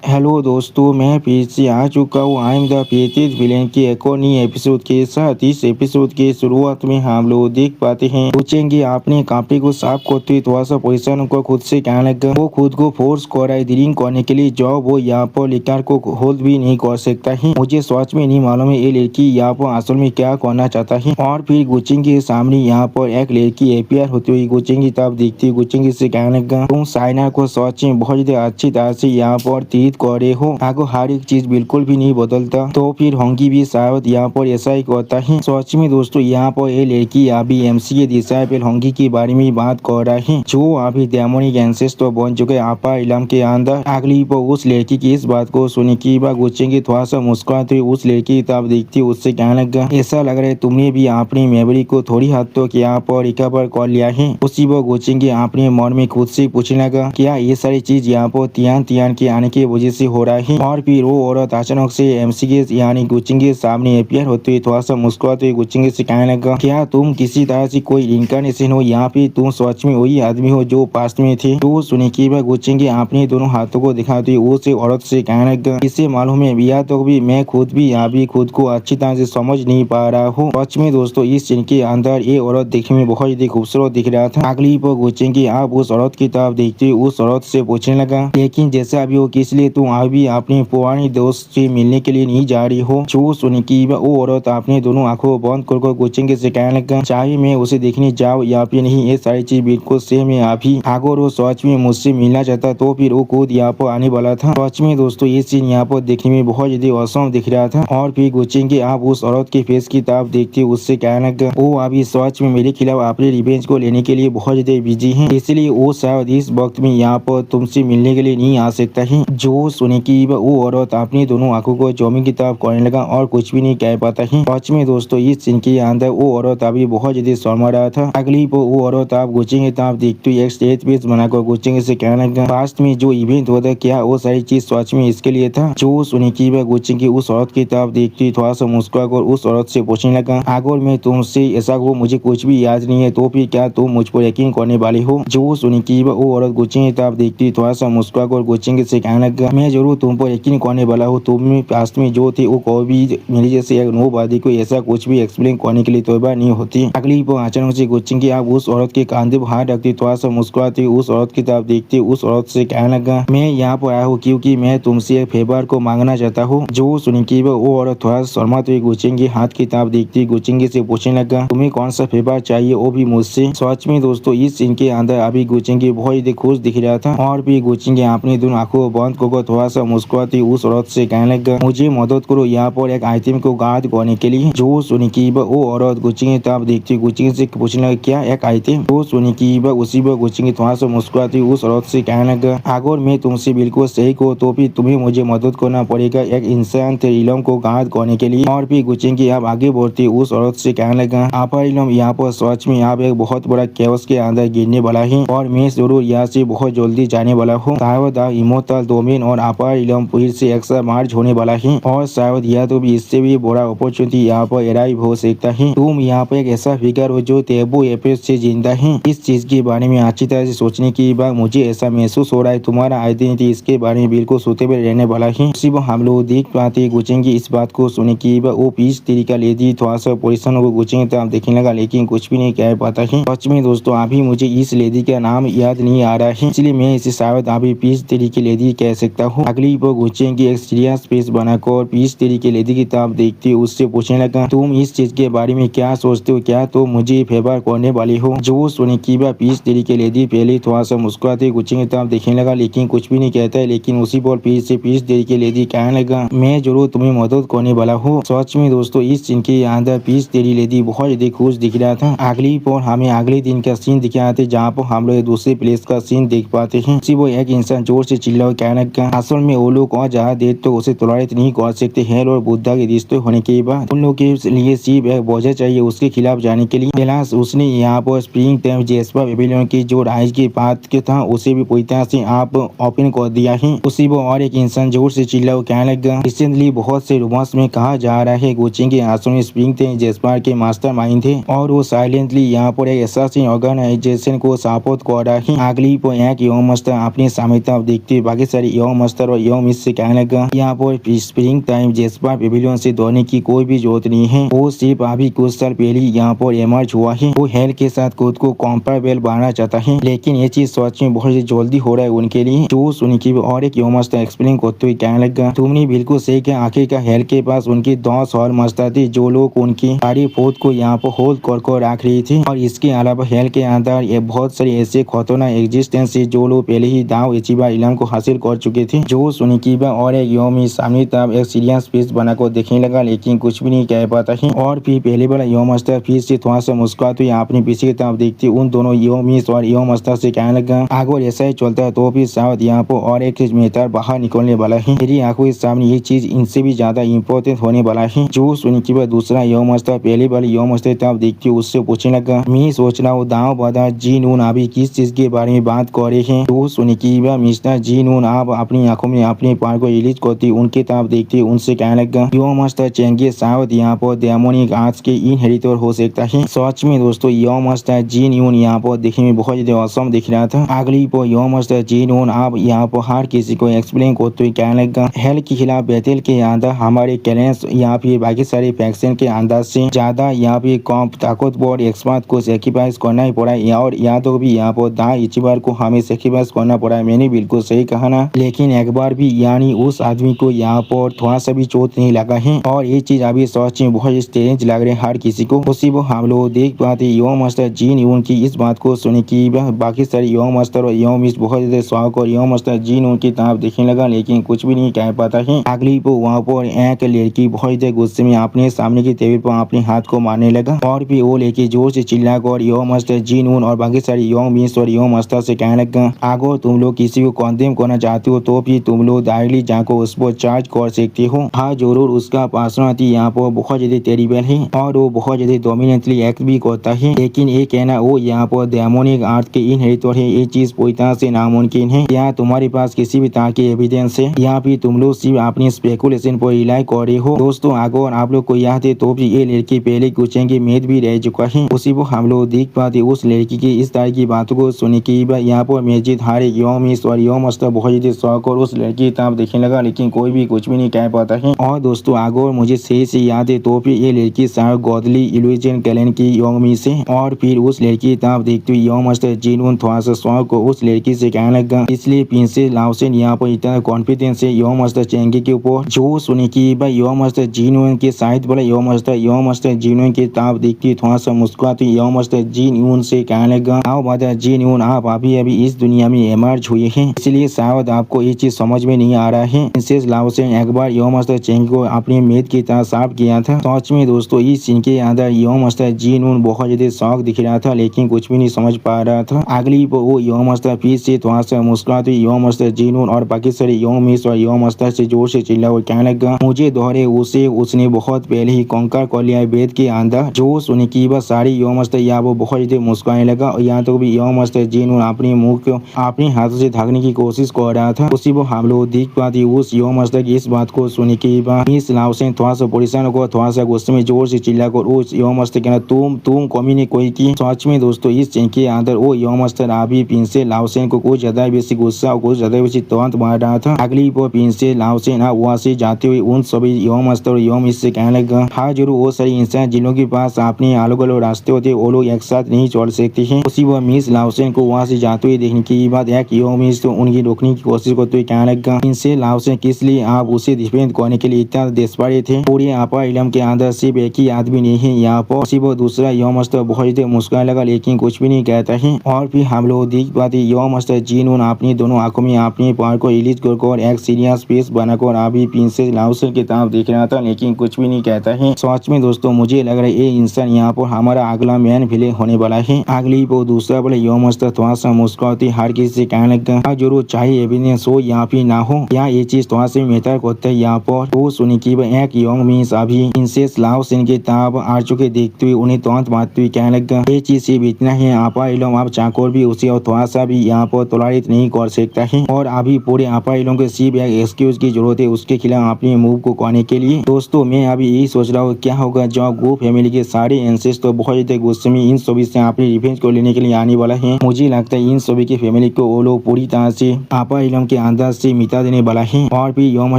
Hello दोस्तों, मैं फिर से आ चुका हूँ। आई एम द पेथिस विलेन के एक और नई एपिसोड के साथ। इस एपिसोड के शुरुआत में हम लोग देख पाते हैं सोचेंगे आपने कापी को साफ करते थोड़ा सा पोजिशन को खुद से कहने लगा। वो खुद को फोर्स कर रहा है ड्रिंक करने के लिए, जो वो यहाँ पर लिकार को होल्ड भी नहीं कर सकता है। मुझे सच में नहीं मालूम है ये लड़की यहाँ पर असल में क्या करना चाहता है। और फिर गुचिंग के सामने यहाँ पर एक लड़की अपियर होती हुई गुचिंग तब दिखती। गुचिंग से कहने लगा, तुम साइना को सच में बहुत अच्छी तरह से यहाँ पर तीत करे हो। आगो हर एक चीज बिल्कुल भी नहीं बदलता, तो फिर होंगी भी शायद यहाँ पर ऐसा ही करता है। सच में दोस्तों, यहाँ पर ये लड़की अभी एमसीए डिसाइबल होंगी के बारे में बात कर रहा है, जो अभी डेमोनिक एंसेस्टर बन चुके अपर इलम के अंदर। अगली पर उस लड़की की इस बात को सुनी की बात गुचेंगे थोड़ा सा मुस्कुराते हुए उस लड़की तब देखती उससे कहने लगा, ऐसा लग रहा है तुमने भी अपनी मेमोरी को थोड़ी हद तक यहाँ पर रिकवर कर लिया है। उसी पर गुचेंगे अपने मन में खुद से पूछने लगा, क्या ये सारी चीज यहाँ पर तियान के आने की वजह से हो रहा है। और फिर वो औरत अचानक से एमसी के यानी गुचिंग के सामने अपियर होते हुए थोड़ा सा मुस्कुराते हुए गुचिंग से कहने लगा, क्या तुम किसी तरह से कोई इंकारनेशन हो या फिर तुम सच में वही आदमी हो जो पास्ट में थे। तो सुने की बात गुचिंग अपने दोनों हाथों को दिखाते हुए उस औरत से कहने लगा, इसे मालूम है या तो भी मैं खुद भी अभी खुद को अच्छी तरह से समझ नहीं पा रहा हूँ। सच में दोस्तों, इस सीन के अंदर ये औरत देखने में बहुत ही खूबसूरत दिख रहा था। अगली पर गुचिंग आप उस औरत की तरफ देखते हुए उस औरत से पूछने लगा, लेकिन जैसा अभी वो किस लिए तुम अभी अपने पुरानी दोस्त से मिलने के लिए नहीं जा रही हो। जो सुनी की वो औरत अपने दोनों आंखों बंद कर गुचिंग से कहने लगा, चाहे मैं उसे देखने जाऊँ या फिर नहीं, ये सारी चीज बिल्कुल सेम है। अभी अगर वो सच में मुझसे मिलना चाहता तो फिर वो खुद यहाँ पर आने वाला था। सच में दोस्तों, ये सीन यहाँ पर देखने में बहुत ज्यादा औसम दिख रहा था। और फिर गुचिंग आप उस औरत के फेस की तरफ देखते उससे कहने लगा, वो अभी सच में मेरे खिलाफ अपने रिवेंज को लेने के लिए बहुत ज्यादा बिजी है, इसलिए वो शायद इस वक्त में यहाँ पर तुमसे मिलने के लिए नहीं आ सकता है। जो सुने की वो औरत अपनी दोनों आंखों को जमीन की तरफ करने लगा और कुछ भी नहीं कह पाता है। सच में दोस्तों, इस सीन के अंदर वो औरत अभी बहुत ज्यादा शर्मा रहा था। अगली वो औरत आप गुचिंग तरफ देखते हुए एक स्टेज पेज बनाकर गुचिंग से कहने लगा, पास्ट में जो इवेंट होता क्या वो सारी चीज सच में इसके लिए था। जो सुनी की गुचिंग उस औरत की तरफ देखती थोड़ा सा मुस्कुरा कर उस औरत से पूछने लगा, अगर मैं तुमसे ऐसा हो मुझे कुछ भी याद नहीं है तो फिर क्या तुम मुझ पर यकीन करने वाले हो। जो सुनी की वो औरत गुचिंग तरफ देखती थोड़ा सा मुस्कुरा कर गुचिंग से कहने लगा, मैं जरूर तुम पर यकीन करने वाला हूँ। तुम पास्ट में जो थे वो कभी मेरी जैसे एक नोवादी को ऐसा कुछ भी एक्सप्लेन करने के लिए तैयार नहीं होती। अगली पर अचानक से गुचिंग आप उस औरत के कांधे पर हाथ रखती थोड़ा सा मुस्कुराती उस औरत की तरफ देखती उस औरत से कहने लगा, मैं यहाँ पर आया हूँ क्योंकि मैं तुमसे एक फेवर को मांगना चाहता हूँ। जो सुनी की वो औरत थोड़ा शर्माते हुए गुचिंग हाथ की तरफ देखती गुचिंग से पूछने लगा, तुम्हें कौन सा फेवर चाहिए वो भी मुझसे। सच में दोस्तों, इस सीन के अंदर अभी गुचिंग बहुत ही खुश दिख रहा था। और भी गुचिंग अपनी दोनों आंखों बंद कर थोड़ा सा मुस्कुराती उस औरत से कहने लगा, मुझे मदद करो यहाँ पर एक आइटम को गार्ड करने के लिए। जो सुनी की वो औरत गुचिंग तरफ देखती गुचिंग से पूछने लगा, क्या एक आइटम। जो सुनी की उसी पर गुचिंग थोड़ा सा मुस्कुराती उस औरत से कहने लगा, अगर मैं तुमसे बिल्कुल सही को तो फिर तुम्हें मुझे मदद करना पड़ेगा एक इंसान इलम को गार्ड करने के लिए। और फिर गुचिंग आप आगे बढ़ती उस औरत से कहने लगा, अपर इलम यहाँ पर सच में आप एक बहुत बड़ा केओस के अंदर गिरने वाला है और मैं जरूर यहाँ से बहुत जल्दी जाने वाला हूँ। शायद इमोर्टल डोमेन और अपर इलम फिर से एक साथ मार्च होने वाला है और शायद यह तो भी इससे भी बड़ा अपॉर्चुनिटी यहाँ पर अराइव हो सकता है। तुम यहाँ पर एक ऐसा फिगर हो जो तेबू एपिसोड से जिंदा है। इस चीज के बारे में अच्छी तरह से सोचने की बाद मुझे ऐसा महसूस हो रहा है तुम्हारा आइडेंटिटी इसके बारे में बिल्कुल सुटेबल रहने वाला है। सिर्फ हम लोग देख पाते गुचेंगे इस बात को सुनने की वो पीस तरीका लेती थोड़ा सा पोजिशन को गुचेंगे तब देखने लगा, लेकिन कुछ भी नहीं कह पाता है। सच में दोस्तों, अभी मुझे इस लेडी का नाम याद नहीं आ रहा है, इसलिए मैं इसे शायद अभी पीस तरीके लेडी कह सकता हूँ। अगली पर गुचेंगे एक सीरियस फेस बनाकर पीस तरीके लेडी की तरफ देखती उससे पूछने लगा, तुम इस चीज के बारे में क्या सोचते हो, क्या तुम मुझे फेवर करने वाली हो। जो सुने की पीस तरीके लेडी पहले थोड़ा सा मुस्कुराते गुचेंगे तब देखने लगा, लेकिन कुछ भी नहीं कहता है। लेकिन उसी पर पीस तरीके लेडी कहने लगा, मैं जरूर तुम्हें मदद करने वाला हूँ। सच में दोस्तों, इस सीन के अंदर पीस तेरी लेडी बहुत ज्यादा खुश दिख रहा था। अगली पर हमें अगले दिन का सीन दिख रहा था जहाँ पर हम लोग दूसरे प्लेस का सीन देख पाते हैं। वो एक इंसान जोर से चिल्ला कहने का, असल में वो लोग और ज्यादा देर तो उसे टॉलरेट नहीं कर सकते। हेल और बुद्धा के रिश्ते होने के बाद उन लोग के लिए सिर्फ एक वजह चाहिए उसके खिलाफ जाने के लिए। फिलहाल उसने यहाँ पर स्प्रिंग टाइम जेस्पर पेविलियन की जो राइज की बात के था उसे भी पूरी तरह से आप ओपन कर दिया है। उसी वो और एक इंसान जोर से चिल्ला कहने लगा, रिसेंटली बहुत से रूमर्स में कहा जा रहा है गुचिंग के आसन स्प्रिंग टाइम जेस्पर के मास्टरमाइंड थे और वो साइलेंटली यहाँ पर एक एसासिन ऑर्गेनाइजेशन को सपोर्ट कर रहा है। अगली पर एक यंग मास्टर अपने सामने तरफ देखते बाकी सारे यंग यम अख्तर और यम इससे कहने लगा यहाँ पर स्प्रिंग टाइम जेस्पर पेविलियन से दौड़ने की कोई भी जरूरत नहीं है। वो सिर्फ अभी कुछ साल पहले यहाँ पर इमर्ज हुआ है। वो हेल के साथ खुद को कंपेरेबल बनाना चाहता है, लेकिन ये चीज सच में बहुत जल्दी हो रहा है उनके लिए। जो सुनी की और एक यम अख्तर एक्सप्लेन करते हुए कहने लगा तुमने बिल्कुल सही कहा। आखिरकार हेल के पास उनकी 10 और मस्ता थी जो लोग उनकी सारी फौज को यहाँ पर होल्ड कर रख रही थी। और इसके अलावा हेल के अंदर ये बहुत सारे ऐसे खतरनाक एग्जिस्टेंस है जो लोग पहले ही दाव इचिबा इलम को हासिल कर चुके थे। जो सुनिकीबा और एक योमी सामने तरफ एक सीरियस फेस बनाकर देखने लगा, लेकिन कुछ भी नहीं कह पाता है। और फिर पहले वाला यम अख्तर फिर से थोड़ा सा मुस्कुराते हुए अपने पीछे की तरफ देखते उन दोनों योमिस और यम अख्तर से कहने लगा अगर ऐसा ही चलता है तो फिर शायद यहाँ पर और एक मेहतर बाहर निकलने वाला है। मेरी आंखों के सामने ये चीज इनसे भी ज्यादा इम्पोर्टेंट होने वाला है। जो सुनिकीबा दूसरा यम अख्तर पहले वाले यम अख्तर तरफ देखते उससे पूछने लगा मैं सोच रहा हूँ दाव बादा जी नून अभी किस चीज के बारे में बात कर रहे हैं। तो सुनिकीबा मिस्टर जी नून आप अपनी आंखों में अपने पार को रिलीज करती उनके तरफ देखते उनसे कहने लगा यम अख्तर चेंगे शायद यहाँ पर डेमोनिक आर्ट्स के इनहेरिटर हो सकता है। सच में दोस्तों यम अख्तर जी नून यहाँ पर देखने में बहुत ज्यादा औसम दिख रहा था। अगली पर यम अख्तर जी नून आप यहाँ पर हर किसी को एक्सप्लेन करते हुए कहने लगा हेल के खिलाफ बैटल के अंदर हमारे क्लैंस यहाँ पे बाकी सारे फैक्शन के अंदर से ज्यादा यहाँ पे कम ताकतवर एक्सपर्ट को सेक्रीफाइस करना ही पड़ा है। और यहाँ तो भी यहाँ पर दा इचिबार को हमें सेक्रीफाइस करना पड़ा है। मैंने बिल्कुल सही कहा ना, लेकिन एक बार भी यानी उस आदमी को यहाँ पर थोड़ा सा भी चोट नहीं लगा है। और ये चीज अभी सच में बहुत स्ट्रेंज लग रहे हर किसी को। उसी वो हम लोग देख पाते यम अख्तर जी नून की इस बात को सुने की बाकी सारे यम अख्तर और यम इस बहुत ज्यादा शौक और यम अख्तर जी नून की तरफ देखने लगा, लेकिन कुछ भी नहीं कह पाता है। अगली को वहाँ पर एक लड़की बहुत ज्यादा गुस्से में अपने सामने की टेबल पर अपने हाथ को मारने लगा। और फिर वो लेके जोर से चिल्लाकर यम अख्तर जी नून और बाकी सारे यम इस और यम अख्तर से कहने लगा अगर तुम लोग किसी को कंडेम करना चाहते हो तो फिर तुम लोग डायरेक्टली जाकर उस पर चार्ज कर सकते हो। हाँ जरूर उसका पर्सनालिटी यहाँ पर बहुत ज्यादा टेरिबल है और वो बहुत ज्यादा डोमिनेटली एक्ट भी करता है, लेकिन ये कहना वो यहाँ पर डेमोनिक आर्ट के इनहेरिटर है ये चीज पूरी तरह से नामुमकिन है। यहाँ तुम्हारे पास किसी भी तरह की एविडेंस है, यहाँ पे तुम लोग सिर्फ अपनी स्पेकुलेशन पर रिलाई कर रहे हो। दोस्तों अगर आप लोग को याद है तो भी ये लड़की पहले कुचेंगे मेद भी रह चुका है। उसी को हम लोग देख पाते उस लड़की की इस तरह की बातों को सुने की यहाँ पर मस्जिद हारे यम इस और यम अख्तर बहुत ज्यादा शौक और उस लड़की की तरफ देखने लगा, लेकिन कोई भी कुछ भी नहीं कह पाता है। और दोस्तों अगर मुझे सही से याद है तो फिर ये लड़की शायद गॉडली इल्यूजन कैलन की यमी से। और फिर उस लड़की की तरफ देखते हुए यम अख्तर जी नून थोड़ा सा शौक को उस लड़की से कहने लगा इसलिए प्रिंसेस लाओसेन यहाँ पर इतना कॉन्फिडेंस है यम अख्तर चेंगे के ऊपर। जो सुने की भाई यम अख्तर जी नून के साइड वाला यम अख्तर जी नून की तरफ देखती थोड़ा सा मुस्कुराती यम अख्तर जी नून से कहने लगा आओ बादा जी नून आप अभी अभी इस दुनिया में इमर्ज हुए हैं, इसलिए शायद आपको ये चीज समझ में नहीं आ रहा है। प्रिंसेस लाओसेन एक बार यम अख्तर चेंगे को अपनी मेद की तरह साफ किया था। सच में दोस्तों इस सीन के अंदर यम अख्तर जी नून बहुत ज्यादा शौक दिख रहा था, लेकिन कुछ भी नहीं समझ पा रहा था। अगली वो यम अख्तर फिर से थोड़ा सा मुस्कुराते यम अख्तर जी नून और बाकी सारे यम इस और यम अख्तर से जोर से चिल्ला और कहने लगा मुझे दोहरे उसे उसने बहुत पहले ही कॉन्कर कर लिया है वेद के अंदर। जो सुने की बस सारी यम अख्तर या वो बहुत ज्यादा मुस्कुराने लगा और यहाँ तो भी यम अख्तर जी नून अपने मुंह को अपने हाथों से ढकने की कोशिश कर रहा था। उसी वो हम लोग देख पाते उस यम अख्तर की इस बात को सुने की मिस लाओसेन थोड़ा सा परेशान होकर थोड़ा सा गुस्से में जोर से चिल्लाकर उस यम अख्तर कहना तुम कमी ने कोई की। सच में दोस्तों इस सीन के अंदर वो यम अख्तर अभी प्रिंसेस लाओसेन को कुछ ज्यादा बेसी गुस्सा और कुछ ज्यादा बेसी तुरंत मार रहा था। अगली वो प्रिंसेस लाओसेन वहाँ से जाते हुए उन सभी यम अख्तर और यम इससे कहने लगा हाँ जरूर वो सारी इंसान जिनों के पास अपने अलग अलग रास्ते होते वो लोग एक साथ नहीं चल सकते हैं। उसी वो मिस लाओसेन को वहाँ से जाते हुए देखने के बाद एक यम इस तो उनकी रोकने की कोशिश करते हुए कहने लगा प्रिंसेस लाओसेन किस लिए आप उसे डिफेंड करने के लिए इतना डेस्परेट थे। पूरे आपा इलम के अंदर सिर्फ एक ही आदमी नहीं है यहाँ पर। उसी वो दूसरा यम अख्तर बहुत ज्यादा मुस्कुराने लगा, लेकिन कुछ भी नहीं कहता है। और फिर हम लोग देख पाते यम अख्तर जी नून अपनी दोनों आंखों में अपने पार को रिलीज कर एक सीरियस फेस बनाकर अभी प्रिंसेस लाओसेन की तरफ देख रहा था, लेकिन कुछ भी नहीं कहता है। सच में दोस्तों मुझे लग रहा है ये इंसान यहाँ पर हमारा अगला मैन विलेन होने वाला है। अगली वो दूसरा वाला यम अख्तर थोड़ा सा मुस्कुराती हर किसी से कहने लगा जरूर चाहे एविडेंस हो यहाँ पे ना हो, यहाँ ये चीज थोड़ा सा मैटर करता है यहाँ पर। वो सुनी की एक यंग मिस अभी प्रिंसेस लाओसेन की तरफ आ चुके देखते हुए उन्हें तुरंत मारते हुए कहने लगा ये चीज सिर्फ इतना है आपा इलम आप चाकोर भी उसे और थोड़ा सा भी यहाँ पर टॉलरेट नहीं कर सकता है। और अभी पूरे आपा इलम के सिर्फ एक एक्सक्यूज की जरूरत है उसके खिलाफ अपने मूव को करने के लिए। दोस्तों मैं अभी यही सोच रहा हूँ क्या होगा जब गो फैमिली के सारे एंसेस्टर तो बहुत ज्यादा गुस्से में इन सभी से अपनी रिवेंज को लेने के लिए आने वाला है। मुझे लगता है इन सभी की फैमिली को वो लोग पूरी तरह से आपा इलम के अंदर से मिटा देने वाला है। और फिर योम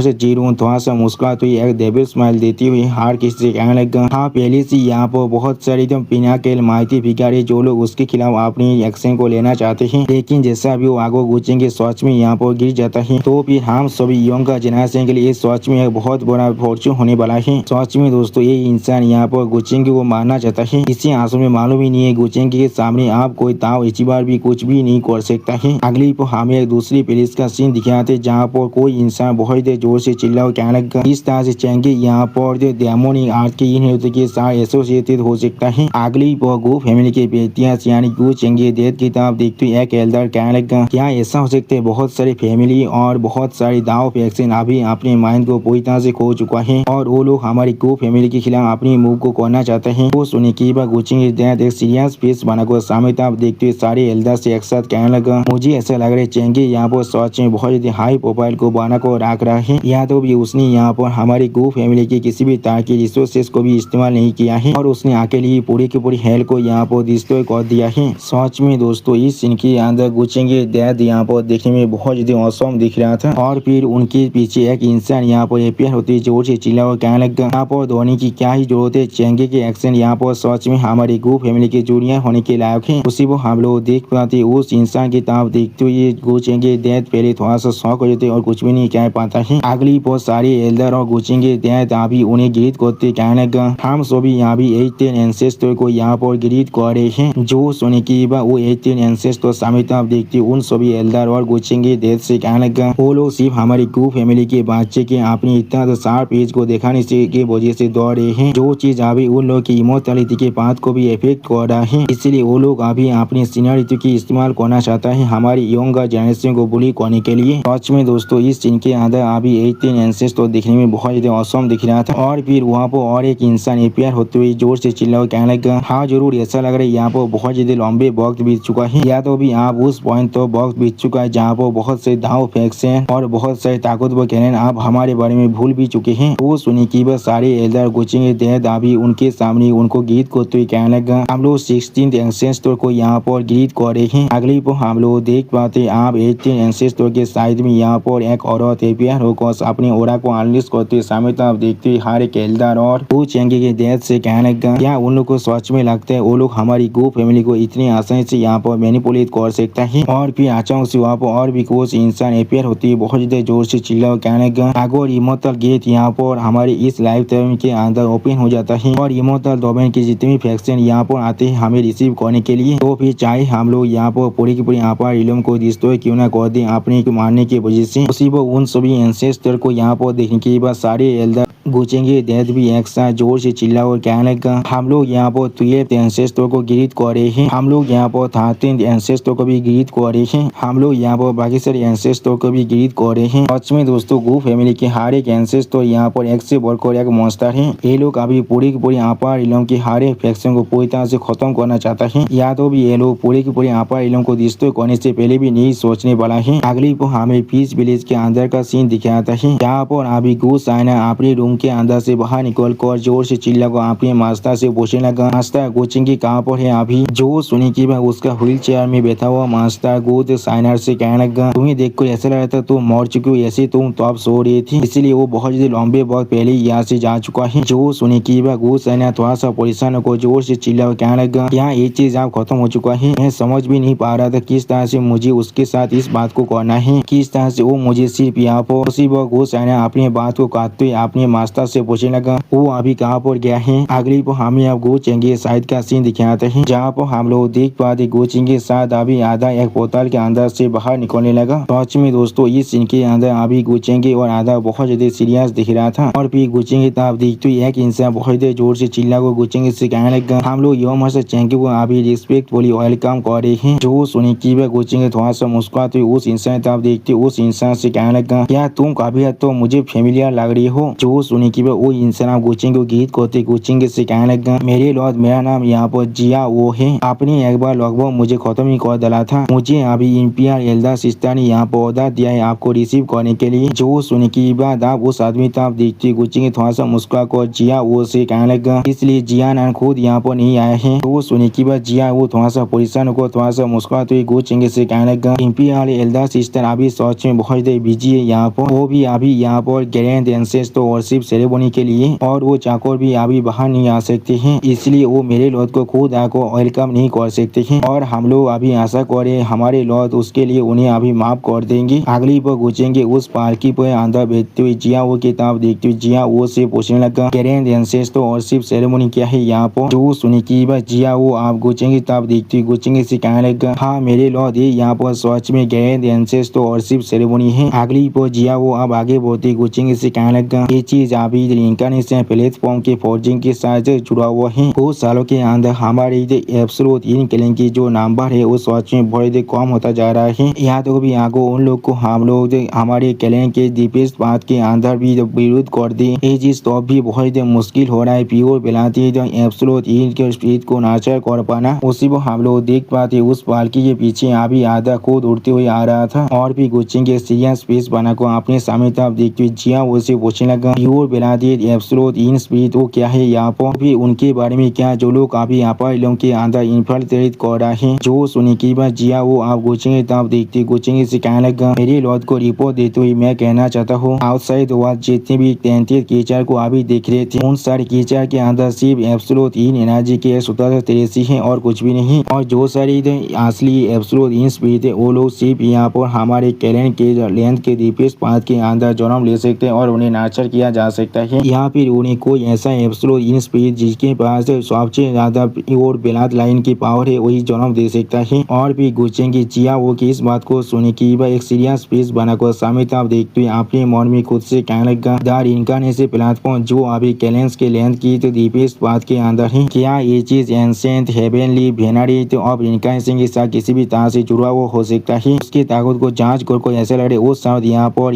से जीरो थोड़ा सा मुस्कुराते हुए एक डेविल स्माइल देती हुई हर किसी से कहने लगा, हाँ पहले से यहाँ पर बहुत सारे एकदम पिनाकेल माइती भिखारी जो लोग उसके खिलाफ अपनी एक्शन को लेना चाहते हैं, लेकिन जैसा भी वो आगे गुचेंगे सच में यहाँ पर गिर जाता है। तो फिर हम सभी यंग का जनरेशन के लिए सच में एक बहुत बड़ा फॉर्चून होने वाला है। सच में दोस्तों ये इंसान यहाँ पर गुचेंगे को मारना चाहता है। इसी आंसू में मालूम ही नहीं है गुचेंगे के सामने आप कोई ताव इसी बार भी कुछ भी नहीं कर सकता है। अगली पर हमें एक दूसरी पुलिस का सीन दिखाते जहाँ पर कोई इंसान बहुत देर जोर से चिल्ला कहने लगा, इस तरह से चेंगे यहाँ पर डेमोनिक आर्ट के इन हेतु के साथ एसोसिएटेड हो सकता है। अगली पर गो फैमिली के बेटियां यानी गो चेंगे डेथ किताब देखते एक एल्डर कहने लगा, क्या ऐसा हो सकता है बहुत सारी फैमिली और बहुत सारी दाव फैक्शन अभी अपने माइंड को पूरी तरह से खो चुका है और वो लोग हमारी गो फैमिली के खिलाफ अपनी मूव को करना चाहते हैं। वो सुनने की बात गुचेंगे डेथ एक सीरियस फेस बनाकर सामने तरफ देखते हुए सारे एल्डर से एक साथ कहने लगा, मुझे ऐसा लग रहा है चेंगे यहाँ पर सच में बहुत ज्यादा हाई प्रोफाइल को बना को रख रहा है। या तो भी उसने यहाँ पर हमारी गो फैमिली की किसी भी तरह की रिसोर्सेज को भी इस्तेमाल नहीं किया है और उसने अकेले ही पूरी की पूरी हेल्थ को यहाँ पर डिस्ट्रॉय कर दिया है। सच में दोस्तों इस सीन के अंदर गुचेंगे डेथ यहाँ पर देखने में बहुत ज्यादा औसम दिख रहा था। और फिर उनके पीछे एक इंसान यहाँ पर अपेयर होते जोर से चिल्ला और कहने लगा, यहाँ पर धोनी की क्या ही जरूरत है, चेंगे के एक्शन यहाँ पर सच में हमारी गो फैमिली के जूनियर होने के लायक है। उसी को हम लोग देख पाते उस इंसान की तरफ देखते हुए गुचेंगे डेथ पहले थोड़ा सा शौक हो जाते और कुछ भी नहीं कह पाता है। अगली पर सारे एल्डर और गुचेंगे डेथ अभी उन्हें ग्रीट करते कहने लगा, हम सभी यहाँ भी 18 एंसेस्टर को यहाँ पर ग्रीट कर रहे हैं। जो सुने की बात वो 18 एंसेस्टर सामने तरफ देखते उन सभी एल्डर और गुचेंगे डेथ से कहने लगा, वो लोग सिर्फ हमारी गो फैमिली के बच्चे के अपनी इतना शार्प एज को दिखाने से के वजह से दौड़ रहे हैं, जो चीज अभी उन लोग की इमोर्टैलिटी के बात को भी इफेक्ट कर रहा है। इसलिए वो लोग अभी अपनी सीनियरिटी की इस्तेमाल करना चाहता है हमारी यंग जनरेशन को बुली करने के लिए। सच में दोस्तों इस सीन के अंदर अभी 18 एंसेस्टर दिखने में बहुत ज्यादा औसम दिख रहा था। और फिर वहाँ पर और एक इंसान अपेयर होते हुए जोर से चिल्ला कहने लगा, हाँ जरूर ऐसा लग रहा है यहाँ पर बहुत ज्यादा लंबे वक्त बीत चुका है, या तो भी आप उस पॉइंट तो वक्त बीत चुका है जहाँ पर बहुत से दाव फैक्शन और बहुत सारे ताकतवर कैनन आप हमारे बारे में भूल भी चुके हैं। वो सुनी की बस सारे एल्डर गुचेंगे डेथ अभी उनके सामने उनको गीत करते हुए कहने लगा, हम लोग 16 एंसेस्टर को यहाँ पर गीत कर रहे हैं। अगली पर हम लोग देख पाते आप 18 एंसेस्टर के साइड में यहाँ पर एक औरत अपेयर होकर अपने ओरा को अनलिस्ट करते सामने तरफ देखते हुए हर एक एल्डर और वो चेंगे के डेथ से कहने लगा, क्या उन लोग को सच में लगता है वो लोग हमारी गो फैमिली को इतनी आसानी से यहाँ पर मैनिपुलेट कर सकता है। और फिर अचानक से वहाँ पर और भी कुछ इंसान अपेयर होती है बहुत ज्यादा जोर से चिल्ला कहने लगा, अगर इमोर्टल गेट यहाँ पर हमारे इस लाइफ टाइम के अंदर ओपन हो जाता है और इमोर्टल डोमेन के जितने भी फैक्शन यहाँ पर आते हैं हमें रिसीव करने के लिए, तो फिर चाहे हम लोग यहाँ पर पूरी की पूरी यहाँ पर इलम को डिस्ट्रॉय क्यों ना कर दे अपने को मारने की वजह से, उसी पर उन सभी एंसेस्टर को यहाँ पर देखने के बाद सारे एल्डर गुचेंगे डेथ भी एक साथ जोर से चिल्ला और कहने लगा, हम लोग यहाँ पर 12 एंसेस्टर को ग्रीट कर रहे हैं, हम लोग यहाँ पर 13 एंसेस्टर को भी ग्रीट कर रहे हैं, हम लोग यहाँ पर बाकी सारे एंसेस्टर को भी ग्रीट कर रहे हैं। सच में दोस्तों गो फैमिली के हर एक एंसेस्टर यहाँ पर एक से बढ़कर एक मॉन्स्टर है। ये लोग अभी पूरी की पूरी अपार इलम के हर एक फैक्शन को पूरी तरह से खत्म करना चाहता है, या तो भी ये लोग पूरी की पूरी अपार इलम को डिस्ट्रॉय करने से पहले भी नहीं सोचने वाला है। अगली पर हमें पीस विलेज के अंदर का सीन दिखाता है जहाँ पर अभी गो साइना अपने रूम के अंदर से बाहर निकल कर जोर से चिल्ला को अपने मास्टर से पूछने लगा, मास्टर गुचेंगे कहाँ पर है अभी। जो सुनी की बात उसका व्हील चेयर में बैठा हुआ मास्टर गोद साइनर से कहने लगा, तुम्हें देखकर ऐसा लग रहा था तुम मर चुकी हो, ऐसे तुम तो अब सो रही थी, इसलिए वो बहुत लंबे वक्त पहले यहाँ से जा चुका है। जो सुनी की बात गो साइनर थोड़ा सा परेशान को जोर से चिल्ला कहने लगा, क्या ये चीज आप खत्म हो चुका है। मैं समझ भी नहीं पा रहा था किस तरह से मुझे उसके साथ इस बात को करना है, किस तरह से वो मुझे सिर्फ यहाँ पर। उसी वक्त गो साइनर अपनी बात को काटते हुए अपने मास्टर से पूछने लगा, वो अभी कहाँ पर गया है। अगली पर हमें अब गो चेंगे साइड का सीन दिखाते हैं जहाँ पर हम लोग देख पाते गो चेंगे साथ अभी आधा एक पोर्टल के अंदर से बाहर निकलने लगा। सच में दोस्तों इस सीन के अंदर अभी गुचेंगे और आधा बहुत ज्यादा सीरियस दिख रहा था। और फिर गुचेंगे तब देखते हुए एक इंसान बहुत जोर से चिल्ला को गुचेंगे से कहने लगा, हम लोग योम से चेंगे को अभी रिस्पेक्टफुली वेलकम कर रहे हैं। जो सुनी की बात गुचेंगे थोड़ा सा मुस्कुराते उस इंसान तब देखते उस इंसान से कहने लगा, क्या तुम कभी तो मुझे फेमिलियर लग रही हो। जो सुनने के बाद वो इंसान आप गुचिंग को गीत करते गुचिंग से कहने लगा, मेरे लॉर्ड मेरा नाम यहाँ पर जिया वो है, आपने एक बार लगभग मुझे खत्म ही कर डाला था। मुझे अभी इंपियर एल्डर सिस्टर ने यहाँ पर ऑर्डर दिया है आपको रिसीव करने के लिए। जो सुनने के बाद आप उस आदमी को आप देखते गुचिंग थोड़ा सा मुस्कुरा कर जिया वो से कहने लगा, इसलिए जिया नाम खुद यहाँ पर नहीं आए हैं। वो सुनने के बाद जिया वो थोड़ा सा परेशान होकर थोड़ा सा मुस्कुराते हुए गुचिंग से कहने लगा, इंपियर एल्डर सिस्टर अभी सच में बहुत बिजी है यहाँ पर, वो भी अभी यहाँ पर ग्रैंड एंसेस्टर वर्शिप सेरेमनी के लिए, और वो चाकर भी अभी बाहर नहीं आ सकते हैं, इसलिए वो मेरे लॉर्ड को खुद आकर वेलकम नहीं कर सकते हैं। और हम लोग अभी आशा करें हमारे लॉर्ड उसके लिए उन्हें अभी माफ कर देंगे। अगली पर गुचेंगे उस पालकी पर अंदर बैठते हुए जिया वो किताब देखते हुए जिया वो से पूछने लगा, ग्रैंड एंसेस्टर वर्शिप सेरेमनी क्या है यहाँ पर। जो सुनी की बात जिया वो आप गुचेंगे किताब देखते हुए गुचेंगे से कहने लगा, हाँ मेरे लॉर्ड ये यहाँ पर सच में ग्रैंड एंसेस्टर वर्शिप सेरेमनी है। अगली पर जिया वो अब आगे बढ़ते गुचेंगे से कहने लगा, ये चीज अभी इंकार्नेशन प्लेटफॉर्म के फॉर्जिंग के साथ जुड़ा हुआ है। कुछ सालों के अंदर हमारे एब्सोल्यूट इनकलिंग की जो नंबर है वो सच में बहुत कम होता जा रहा है। यहाँ तो भी आगे उन लोग को हम लोग हमारे कैलेंडर के डीपेस्ट बात के अंदर भी विरोध कर दी, ये चीज तो भी बहुत मुश्किल हो रहा है प्योर बिलाती एब्सोल्यूट इन के स्पीड को नाचर कर पाना। उसी को हम लोग देख पाते उस पालकी के पीछे अभी आधा खुद उड़ते हुए आ रहा था, और भी गुचिंग सीरियस स्पेस बना को अपने सामने तब देखते हुए जिया उसे पूछने लगा, प्योर बिलाती एब्सोल्यूट इन स्पीड वो क्या है यहाँ पर, भी उनके बारे में क्या जो लोग अभी यहाँ पर लोगों के अंदर इन्फिल्ट्रेट कर रहे हैं। जो सुनी की बात जिया वो आप गुचिंग तब देखते गुचिंग से कहने लगा, मेरे लॉर्ड को रिपोर्ट देते हुए मैं कहना चाहता हूँ आउटसाइड वर्ल्ड जितने भी टैलेंटेड कीचर को अभी देख रहे थे, उन सारे कीचर के अंदर सिर्फ एब्सोल्यूट इन एनर्जी के स्वतंत्र तेरेसी है और कुछ भी नहीं। और जो सारी असली एब्सोल्यूट इन स्पीड है वो लोग सिर्फ यहाँ पर हमारे कैलेंडर के लेंथ के डीपेस्ट पाथ के अंदर जन्म ले सकते हैं और उन्हें नाचर किया जा सकता है। यहाँ फिर उन्हें कोई ऐसा एब्सोल्यूट इन स्पीड जिसके पास सबसे ज्यादा और बेलाद लाइन की पावर है वही जन्म दे सकता है। और भी गुचेंगे जिया वो की इस बात को सुने की एक सीरियस स्पेस बनाकर सामने आप देखते हुए अपने मन में खुद से कहने लगा, दार इनकार्नेशन प्लेटफॉर्म जो अभी कैलेंस के लेंथ की तो डीपेस्ट पाथ के अंदर है, क्या ये चीज एंसेंट हेवनली वेनरी तो अब इनकार्नेशन के साथ किसी भी तरह से जुड़ा हुआ हो सकता है। उसकी ताकत को जांच कर कोई ऐसा लड़े उस साथ यहाँ पर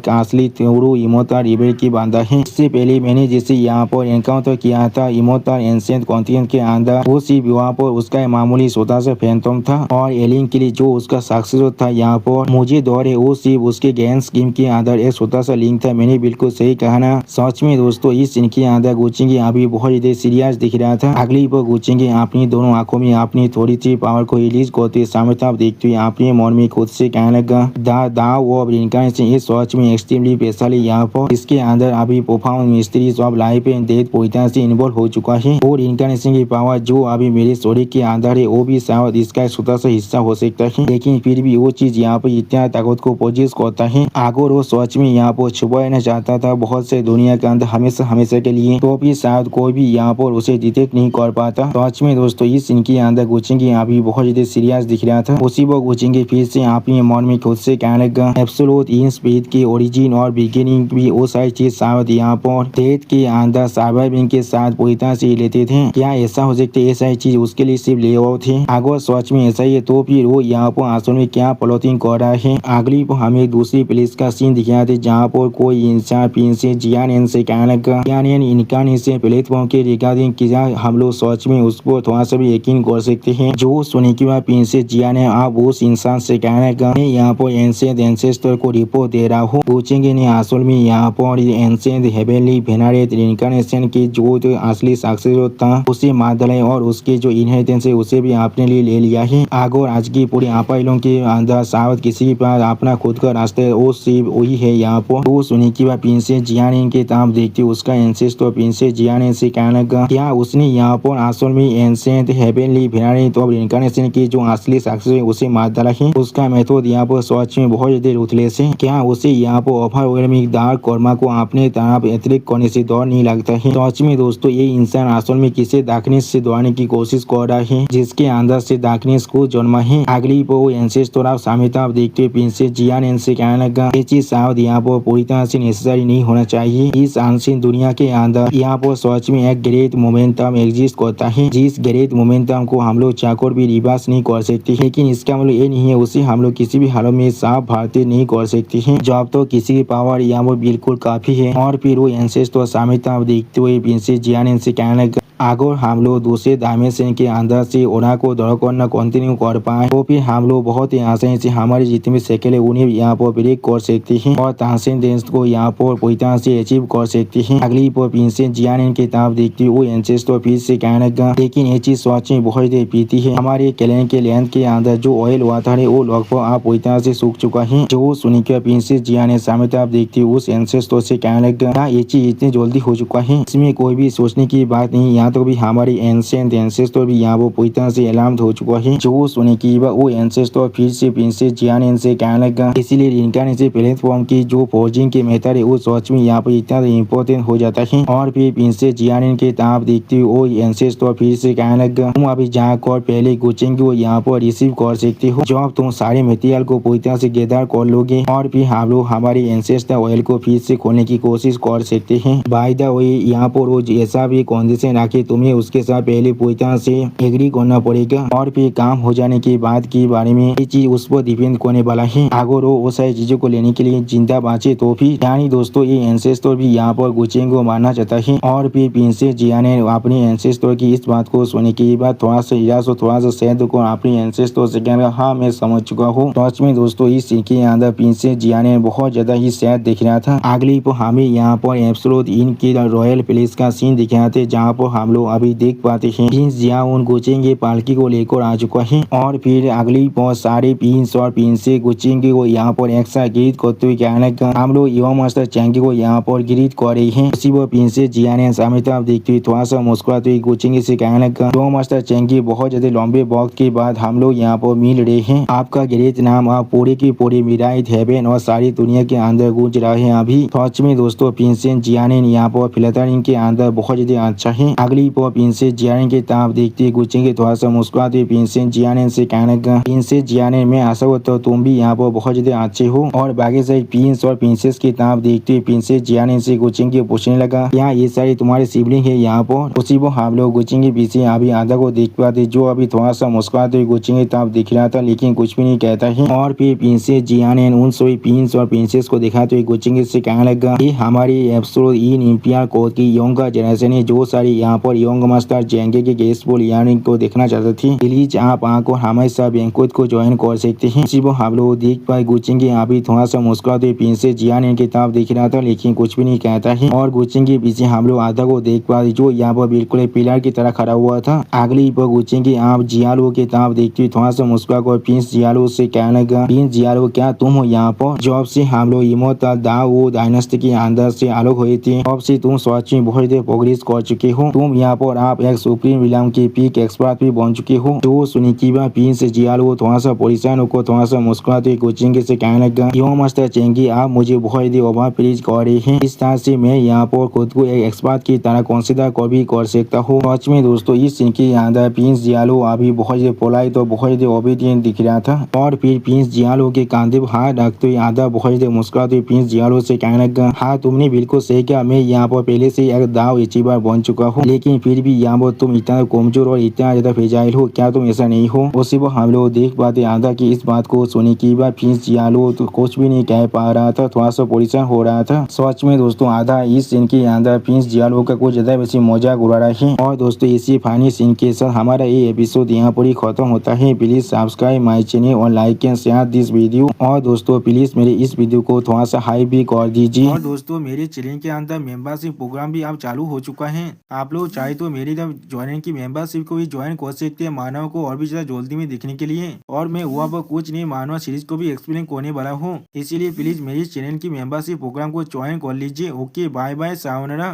असली तेरू इमोटल रिबेल की बांधा है। इससे पहले मैंने जिसे यहाँ पर एनकाउंटर किया था इमोटल एंसेंट कॉन्टिनेंट के अंदर, वो सिर्फ यहाँ पर उसका मामूली छोटा सा फैंटम था, और एलियन के लिए जो उसका सक्सेस था यहाँ पर मुझे दौर है वो सिर्फ उसके गैन स्कीम के अंदर एक छोटा सा लिंक था। मैंने बिल्कुल सही कहा ना। सच में दोस्तों इस सीन के अंदर गुचिंग अभी बहुत ज्यादा सीरियस दिख रहा था। अगली पर गुचिंग अपनी दोनों आंखों में अपनी थोड़ी सी पावर को रिलीज करते सामने आप देखते हुए अपने मन में खुद से कहने लगा, दाव ऑफ इनकार्नेशन इस सच में एक्सट्रीमली स्पेशल है यहाँ पर। इसके अंदर अभी profound mysteries of life and death पूरी तरह से इन्वॉल्व हो चुका है, और इनकार्नेशन की पावर जो अभी मेरे शरीर के अंदर है वो भी शायद इसका एक छोटा सा हिस्सा हो सकता है, लेकिन फिर भी वो चीज यहाँ पर इतना ताकत को पोजेस करता है। अगर वो सच में यहाँ पर छुपाना चाहता था बहुत से दुनिया के अंदर हमेशा हमेशा के लिए, तो भी शायद कोई भी यहाँ पर उसे डिटेक्ट नहीं कर पाता। सच में दोस्तों इस सीन के अंदर गुचिंग अभी बहुत ज्यादा सीरियस दिख रहा था। उसी वो गुचिंग फिर से अपने मन में खुद से कहने लगा, एब्सोल्यूट इन स्पीड के ओरिजिन और बिगिनिंग भी वो सारी चीज शायद यहाँ पर डेथ के अंदर सर्वाइविंग के साथ पूरी तरह से रिलेटेड है। क्या ऐसा हो सकता है ये सारी चीज उसके लिए सिर्फ ले थे? अगर सच में ऐसा ही है तो फिर वो यहाँ पर असल में क्या प्लॉटिंग कर रहा है। अगली पर हमें दूसरी प्लेस का सीन दिखाया थे जहाँ पर कोई इंसान पिन से जियान से कहने लगा, इनकार्नेशन प्लेटफॉर्म के रिगार्डिंग किया हम लोग सच में उसको थोड़ा सा भी यकीन कर सकते हैं। जो सुने की बात पिन से जियान आप उस इंसान से कहने लगा, मैं यहाँ पर एंसेंट एंसेस्टर को रिपोर्ट दे रहा हूँ। पूछेंगे ने असल में यहाँ पर एंसेंट हेवनली वेनरेट इनकार्नेशन की जो असली सक्सेस था उसे मादल और उसके जो इनहेरिटेंस है उसे भी आपने लिए ले लिया है। अगर आज की पूरी आपाइलों के अंदर शायद किसी के पास अपना खुद का रास्ता वो सिर्फ वही है यहाँ पर। वो सुनी की बात पिन से जियान के ताम देखते उसका एंसेस्टर पिन से जियान से कहने लगा, क्या उसने यहाँ पर असल में एंसेंट हेवनली वेनरेट और इनकार्नेशन की जो असली सक्सेस है उसे मार डाला है। उसका मेथड यहाँ पर सच में बहुत ज्यादा रूथलेस है। क्या उसे यहाँ पर ओवरवेलमिंग डार्क कर्मा को अपने तरफ अतिरिक्त करने से डर नहीं लगता है? सच में दोस्तों ये इंसान असल में किसी डार्कनेस से दौड़ने की कोशिश कर रहा है जिसके अंदर से डार्कनेस को जन्मा है। अगली पर वो एंसेस्टर आप सामने आप देखते हुए पिन से जियान से कहने लगा, ये चीज शायद यहाँ पर पूरी तरह से नेसेसरी नहीं होना चाहिए। इस अनसीन दुनिया के अंदर यहाँ पर सच में एक ग्रेट मोमेंटम एग्जिस्ट करता है, जिस ग्रेट मोमेंटम को हम लोग चाकर भी रिवर्स नहीं कर सकते, लेकिन इसका मतलब ये नहीं है उसे हम लोग किसी भी हालत में साफ भारतीय नहीं कर सकते हैं। जब तो किसी की पावर यहाँ पर बिल्कुल काफी है और फिर वो एंसेस तो सामिता देखते हुए प्रिंसेस जियान से कहने लगा अगर हम लोग दूसरे डायमेंशन के अंदर से उड़ा को दौड़ करना कंटिन्यू कर पाए तो फिर हम लोग बहुत ही आसानी से हमारे जितने भी सेकल है उन्हें यहाँ पर ब्रेक कर सकते हैं और ट्रांसेंडेंस को यहाँ पर पूरी तरह से अचीव कर सकते हैं। अगली पर प्रिंसेस जियान की किताब देखती हुई वो एंसेस तो फिर से कहने लगा लेकिन ये चीज सच में बहुत देर पीती है। हमारे कैलेंडर के लेंथ के अंदर जो ऑयल वाटर है वो लगभग आप पूरी तरह से सूख चुका है। जो सुनिकर प्रिंसेस जियान सामने आप देखती हुई उस एंसेस तो से कहने लगा ये चीज इतनी जल्दी हो चुका है, इसमें कोई भी सोचने की बात नहीं। यहाँ तो भी हमारी एंसेंट एंसेस्टर भी यहाँ वो पूरी तरह से अलार्म हो चुका है। जो सुने की वो एंसेस्टर फिर से प्रिंसेस जियान से कहने लगा इसीलिए रिइंकार्नेशन प्लेटफॉर्म की जो फोर्जिंग के मेथड है वो सच में यहाँ पर इतना इम्पोर्टेंट हो जाता है। और फिर प्रिंसेस जियान के ताप देखते हुए वो एंसेस्टर फिर से कहने लगा तुम अभी जाकर पहले कोचिंग को यहाँ पर रिसीव कर सकते हो जब तुम सारे मटेरियल को पूरी तरह से गैदर कर लोगे और फिर हम लोग हमारी एंसेस्टर ऑयल को फिर से खोलने की कोशिश कर सकते हैं। बाय द वे यहाँ पर वो ऐसा भी कंडीशन आके तुम्हें उसके साथ पहले पूरी तरह से एग्री करना पड़ेगा और फिर काम हो जाने के बाद के बारे में ये चीज उस पर डिपेंड करने वाला है। अगर वो सारी चीजों को लेने के लिए जिंदा बाँचे तो फिर यानी दोस्तों ये एंसेस्टर भी यहाँ पर गुचेंग को मारना चाहता है। और फिर प्रिंसेस जियान ने अपने एंसेस्टर की इस बात को सुनने के बाद थोड़ा सा निराश और थोड़ा सा सैद को अपने एंसेस्टर से कहना हाँ मैं समझ चुका हूँ। सच में दोस्तों इस सीन के अंदर प्रिंसेस जियान ने बहुत ज्यादा ही सैड दिख रहा था। अगली पर हमें यहाँ पर एब्सोल्यूट इन की रॉयल प्लेस का सीन दिख रहा था जहाँ पर हम लोग अभी देख पाते हैं प्रिंस जियान गुचेंग पालकी को लेकर आ चुका है। और फिर अगली पर सारे प्रिंस और प्रिंसेस गुचेंग को यहाँ पर एक साथ ग्रीट करते हुए कहने का हम लोग युवा मास्टर चैंगी को यहाँ पर ग्रीट कर रहे हैं। उसी पर प्रिंसेस जियान सामने तरफ देखते हुए थोड़ा सा मुस्कुराते हुए गुचेंग से कहने का युवा मास्टर चैंगी बहुत ज्यादा लंबे वक्त के बाद हम लोग यहाँ पर मिल रहे हैं। आपका ग्रेट नाम आप पूरे की पूरी मिराइट हेवन और सारी दुनिया के अंदर गूंज रहे हैं। अभी सच में दोस्तों प्रिंसेस जियान यहाँ पर फिल्टरिंग के अंदर बहुत ज्यादा अच्छा है। अगली पर प्रिंसेस जियान के ताप देखते गुचेंगे थोड़ा सा मुस्कुराते प्रिंसेस जियान से कहने लगा प्रिंसेस जियान मैं आशा करता हूँ तुम भी यहाँ पर बहुत ज्यादा अच्छे हो। और बाकी सारे प्रिंस और प्रिंसेस के ताप देखते प्रिंसेस जियान से गुचेंगे पूछने लगा यहाँ ये सारे तुम्हारे सिबलिंग है यहाँ पर। उसी को हम लोग गुचेंगे पीछे अभी आधा को देख पाते जो अभी थोड़ा सा मुस्कुराते गुचेंगे ताप दिख रहा था लेकिन कुछ भी नहीं कहता है। और फिर प्रिंसेस जियान उन सभी प्रिंस और प्रिंसेस को दिखाते हुए गुचेंगे से कहने लगा ये हमारी एब्सोल्यूट इन इंपियर कोड की यंग जनरेशन है जो सारी यहाँ पर यंग मास्टर जेंगे के गेस्टबॉल यानी को देखना चाहते थे प्लीज आप आकर हमारे साथ बैंक्वेट को ज्वाइन कर सकते हैं। इसी को हम लोग देख पाए गुचेंगे अभी थोड़ा सा मुस्कुराते प्रिंसेस जियान की किताब देख रहा था लेकिन कुछ भी नहीं कहता है। और गुचेंगे पीछे हम लोग आधा को देख पाए जो यहाँ पर बिल्कुल पिलर की तरह खड़ा हुआ था। अगली पर गुचेंगे आप जियालो की किताब देखते हुए थोड़ा सा मुस्कुरा कर प्रिंस जियालो से कहने लगा प्रिंस जियालो क्या तुम हो यहाँ पर जब से हम लोग इमोर्टल दाओ डायनेस्टी के अंदर से अलग हुए थे तब से तुम सच में बहुत प्रोग्रेस कर चुके हो। तुम यहाँ पर आप एक सुप्रीम विलियम के पीक एक्सपर्ट भी बन चुके हो। तो सुनी की बात प्रिंस जियालो थोड़ा सा परेशान होकर थोड़ा सा मुस्कुराते गुचेंगे से कहने लगा यो मास्टर चेंगी आप मुझे बहुत ओवर प्लीज कर रहे हैं। इस तरह से मैं यहाँ पर खुद को एक एक्सपर्ट की तरह कंसिडर भी कर सकता हूँ। सच में दोस्तों इस सीन के अंदर प्रिंस जियालो अभी बहुत पोलाइट और बहुत ओबीडियंट दिख रहा था। और फिर प्रिंस जियालो के कांधे पर हाथ रखते हुए आधा बहुत मुस्कुराते प्रिंस जियालो से कहने लगा हाँ तुमने बिल्कुल सही किया मैं यहाँ पर पहले से एक दाव अचीवर बन चुका हूँ लेकिन फिर भी यहाँ पर तुम इतना कमजोर और इतना ज्यादा फ्रेजाइल हो क्या तुम ऐसा नहीं हो। उसी पर हम लोग देख पाते आधा की इस बात को सुनने की बाद प्रिंस जियालो तो कुछ भी नहीं कह पा रहा था थोड़ा सा परेशान हो रहा था। सच में दोस्तों आधा इस सीन के अंदर प्रिंस जियालो का कुछ ज्यादा वैसे मजाक उड़ा रहा है। और दोस्तों इसी फानी सीन के साथ हमारा ये एपिसोड यहाँ पर ही खत्म होता है। प्लीज सब्सक्राइब माई चैनल और like and share this video. और दोस्तों प्लीज मेरे इस वीडियो को थोड़ा सा हाइप भी कर दीजिए। और दोस्तों मेरे चैनल के अंदर मेंबरशिप प्रोग्राम भी अब चालू हो चुका है। आप लोग चाहे तो मेरी ज्वाइन की मेंबरशिप को भी ज्वाइन कर सकते हैं मानव को और भी ज्यादा जल्दी में देखने के लिए। और मैं वहाँ पर कुछ नहीं मानव सीरीज को भी एक्सप्लेन करने वाला हूँ इसीलिए प्लीज मेरी चैनल की मेंबरशिप प्रोग्राम को ज्वाइन कर लीजिए। Okay bye bye सावनरा।